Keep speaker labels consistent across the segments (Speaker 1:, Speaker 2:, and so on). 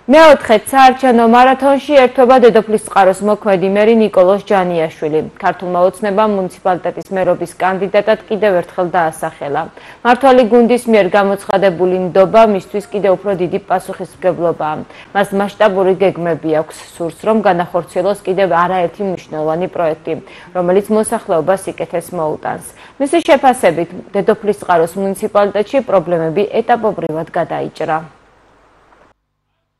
Speaker 1: მეოთხე საარჩევნო მარათონში ერთობა დედოფლის წყაროს მოქმედი მერი ნიკოლოზ ჯანიაშვილი. ქართულმა ოცნებამ მუნიციპალიტეტის მერობის კანდიდატად კიდევ ერთხელ დაასახელა. მმართველი გუნდის მიერ გამოცხადებული ნდობა მისთვის კიდევ უფრო დიდი პასუხისმგებლობაა. მას მასშტაბური გეგმები აქვს, სურს რომ განახორციელოს კიდევ არაერთი მნიშვნელოვანი პროექტი, რომელიც მოსახლეობას სიკეთეს მოუტანს. მისი შეფასებით, დედოფლის წყაროს მუნიციპალიტეტში პრობლემები ეტაპობრივად გადაიჭრა.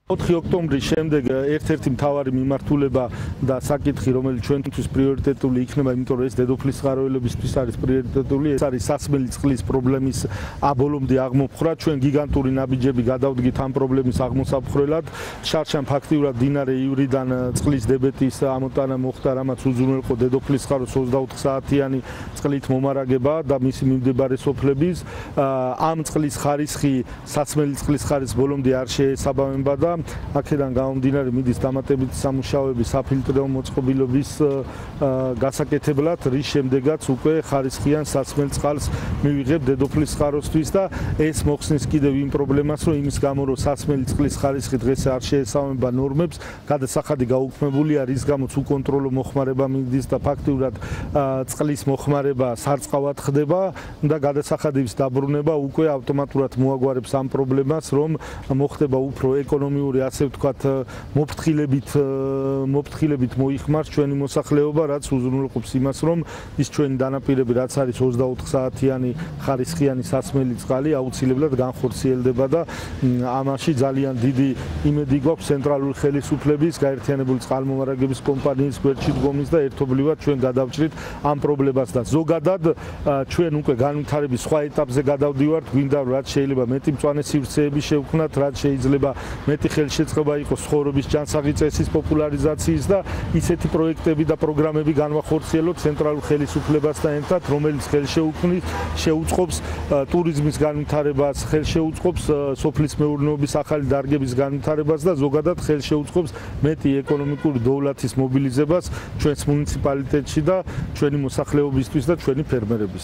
Speaker 2: 4 ოქტომბრის შემდეგ ერთ-ერთი მთავარი მიმართულება და საკითხი, რომელიც ჩვენთვის პრიორიტეტული იქნება, იმიტომ რომ ეს დედოფლის წყაროელებისთვის არის პრიორიტეტული, ეს არის სასმელი წყლის პრობლემის აბოლომდე აღმოფხვრა. ჩვენ გიგანტური ნაბიჯები გადავდგით ამ პრობლემის აღმოსაფხრელად. შარშან ფაქტიურად მდინარე ივრიდან წყლის დებეტის ამოტანა მოხდა, რამაც უზრუნველყო დედოფლის წყაროს 24 საათიანი წყლით მომარაგება და მისი მიმდებარე სოფლების. ამ წყლის ხარისხი, სასმელი წყლის ხარისხი ბოლომდე არ შეესაბამება და აქედან გამომდინარე მიდის დამატებითი სამუშაოები საფილტრო მოწყობილობის გასაკეთებლად, რის შემდეგაც უკვე ხარისხიან სასმელ წყალს მივიღებ დედოფლის წყაროსთვის და ეს მოხსნის კიდევ იმ პრობლემას, რომ იმის გამო რომ სასმელი წყლის ხარისხი დღეს არ შეესაბამება ნორმებს, გადასახადი გაუქმებულია, რის გამოც უკონტროლო მოხმარება მიდის და ფაქტიურად წყლის მოხმარება სარწყავად ხდება და გადასახადების დაბრუნება უკვე ავტომატურად მოაგვარებს ამ პრობლემას, რომ მოხდება უფრო ეკონომიური ასე ვთქვათ მოფრთხილებით მოიხმარს ჩვენი მოსახლეობა, რაც უზრუნველყოფს იმას, რომ ის ჩვენი დანაპირები, რაც არის 24 საათიანი ხარისხიანი სასმელი წყალი, აუცილებლად განხორციელდება და ამაში ძალიან დიდი იმედი გვაქვს ცენტრალური ხელისუფლების, გაერთიანებული წყალმომარაგების კომპანიის გვერდში დგომის და ერთობლივად ჩვენ გადავჭრით ამ პრობლემას და ზოგადად ჩვენ უკვე განვითარების სხვა ეტაპზე გადავდივართ, გვინდა რაც შეიძლება მეტი მწვანე სივრცეები შევქმნათ, რაც შეიძლება მეტი ხელშეწყობა იყოს ცხოვრების ჯანსაღი წესის პოპულარიზაციის და ისეთი პროექტები და პროგრამები განვახორციელოთ ცენტრალურ ხელისუფლებასთან ერთად, რომელიც შეუწყობს ტურიზმის განვითარებას, ხელშეუწყობს სოფლის მეურნეობის ახალი დარგების განვითარებას და ზოგადად ხელშეუწყობს მეტი ეკონომიკური დოვლათის მობილიზებას ჩვენს მუნიციპალიტეტში და ჩვენი მოსახლეობისთვის და ჩვენი ფერმერების.